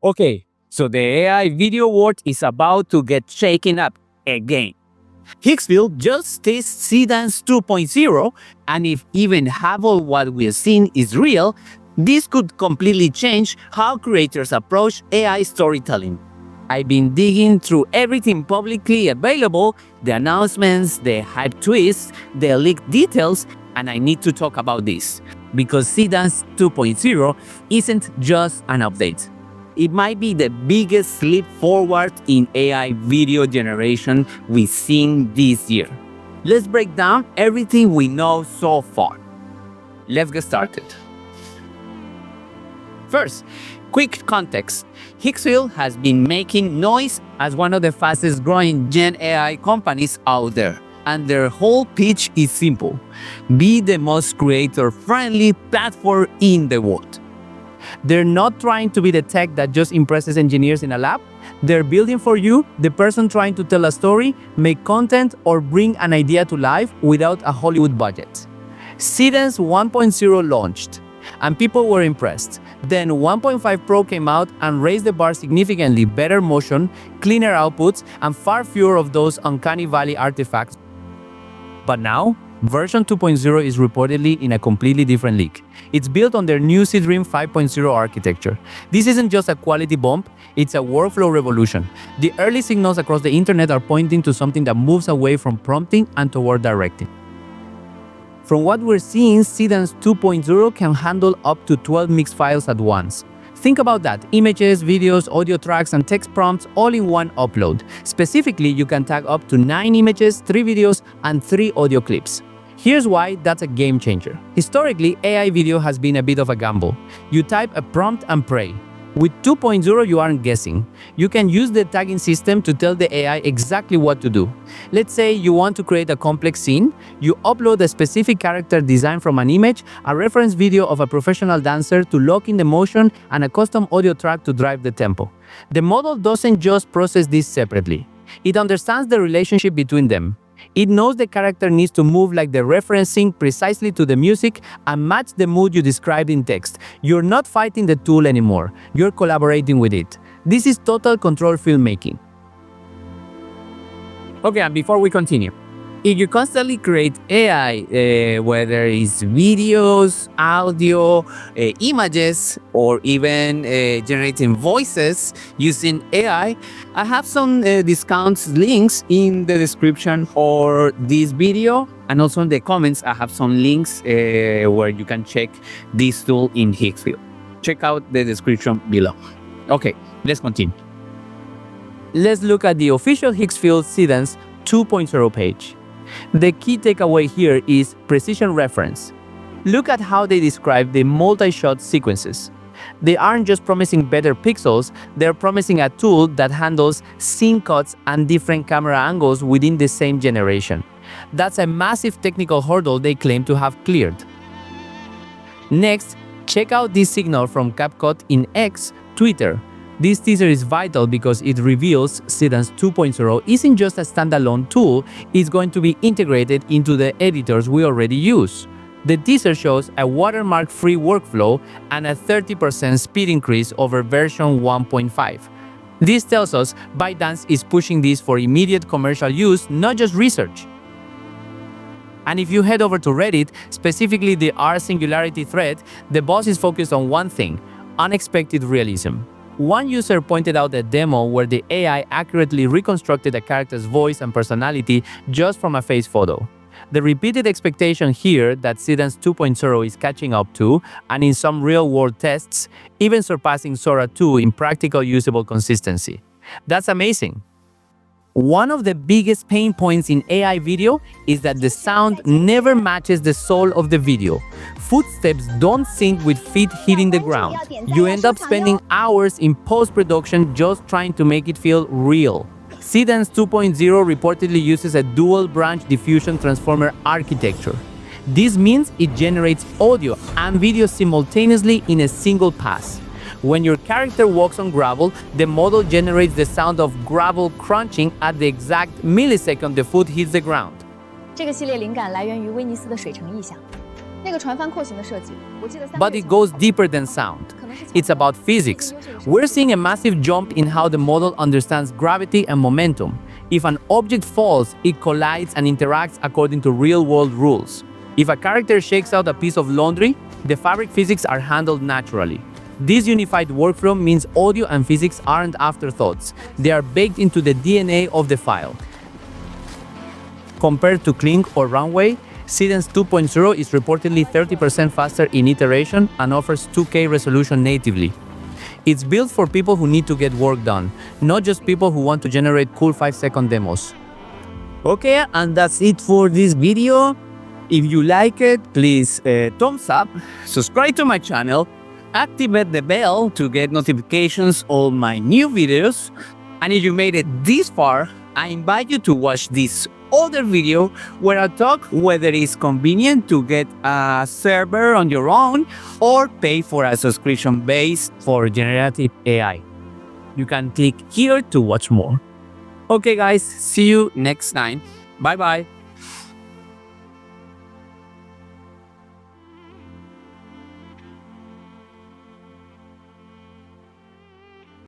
Okay, so the AI video world is about to get shaken up again. Higgsfield just tests Seedance 2.0, and if even half of what we're seeing is real, this could completely change how creators approach AI storytelling. I've been digging through everything publicly available, the announcements, the hype twists, the leaked details, and I need to talk about this, because Seedance 2.0 isn't just an update. It might be the biggest leap forward in AI video generation we've seen this year. Let's break down everything we know so far. Let's get started. First, quick context. Higgsfield has been making noise as one of the fastest growing Gen AI companies out there, and their whole pitch is simple: be the most creator-friendly platform in the world. They're not trying to be the tech that just impresses engineers in a lab. They're building for you, the person trying to tell a story, make content, or bring an idea to life without a Hollywood budget. Seedance 1.0 launched, and people were impressed. Then 1.5 Pro came out and raised the bar significantly: better motion, cleaner outputs, and far fewer of those uncanny valley artifacts. But now, version 2.0 is reportedly in a completely different league. It's built on their new Seedream 5.0 architecture. This isn't just a quality bump, it's a workflow revolution. The early signals across the internet are pointing to something that moves away from prompting and toward directing. From what we're seeing, Seedance 2.0 can handle up to 12 mixed files at once. Think about that: images, videos, audio tracks, and text prompts all in one upload. Specifically, you can tag up to 9 images, 3 videos, and 3 audio clips. Here's why that's a game changer. Historically, AI video has been a bit of a gamble. You type a prompt and pray. With 2.0, you aren't guessing. You can use the tagging system to tell the AI exactly what to do. Let's say you want to create a complex scene. You upload a specific character design from an image, a reference video of a professional dancer to lock in the motion, and a custom audio track to drive the tempo. The model doesn't just process this separately. It understands the relationship between them. It knows the character needs to move like the reference sync precisely to the music and match the mood you described in text. You're not fighting the tool anymore. You're collaborating with it. This is total control filmmaking. Okay, and before we continue, if you constantly create AI, whether it's videos, audio, images, or even generating voices using AI, I have some discounts links in the description for this video, and also in the comments I have some links where you can check this tool in Higgsfield. Check out the description below. Okay, let's continue. Let's look at the official Higgsfield Seedance 2.0 page. The key takeaway here is precision reference. Look at how they describe the multi-shot sequences. They aren't just promising better pixels, they're promising a tool that handles scene cuts and different camera angles within the same generation. That's a massive technical hurdle they claim to have cleared. Next, check out this signal from CapCut in X, Twitter. This teaser is vital because it reveals Seedance 2.0 isn't just a standalone tool, it's going to be integrated into the editors we already use. The teaser shows a watermark-free workflow and a 30% speed increase over version 1.5. This tells us ByteDance is pushing this for immediate commercial use, not just research. And if you head over to Reddit, specifically the R Singularity thread, the boss is focused on one thing: unexpected realism. One user pointed out a demo where the AI accurately reconstructed a character's voice and personality just from a face photo. The repeated expectation here that Seedance 2.0 is catching up to, and in some real-world tests, even surpassing Sora 2 in practical usable consistency. That's amazing. One of the biggest pain points in AI video is that the sound never matches the soul of the video. Footsteps don't sync with feet hitting the ground. You end up spending hours in post-production just trying to make it feel real. Seedance 2.0 reportedly uses a dual-branch diffusion transformer architecture. This means it generates audio and video simultaneously in a single pass. When your character walks on gravel, the model generates the sound of gravel crunching at the exact millisecond the foot hits the ground. 这个系列灵感来源于威尼斯的水城意象。那个船帆廓形的设计，我记得。But it goes deeper than sound. it's about physics. We're seeing a massive jump in how the model understands gravity and momentum. If an object falls, it collides and interacts according to real-world rules. If a character shakes out a piece of laundry, the fabric physics are handled naturally. This unified workflow means audio and physics aren't afterthoughts. They are baked into the DNA of the file. Compared to Link or Runway, Seedance 2.0 is reportedly 30% faster in iteration and offers 2K resolution natively. It's built for people who need to get work done, not just people who want to generate cool 5-second demos. Okay, and that's it for this video. If you like it, please thumbs up, subscribe to my channel, activate the bell to get notifications on my new videos. And if you made it this far, I invite you to watch this other video where I talk whether it's convenient to get a server on your own or pay for a subscription base for Generative AI. You can click here to watch more. Okay guys, see you next time. Bye bye.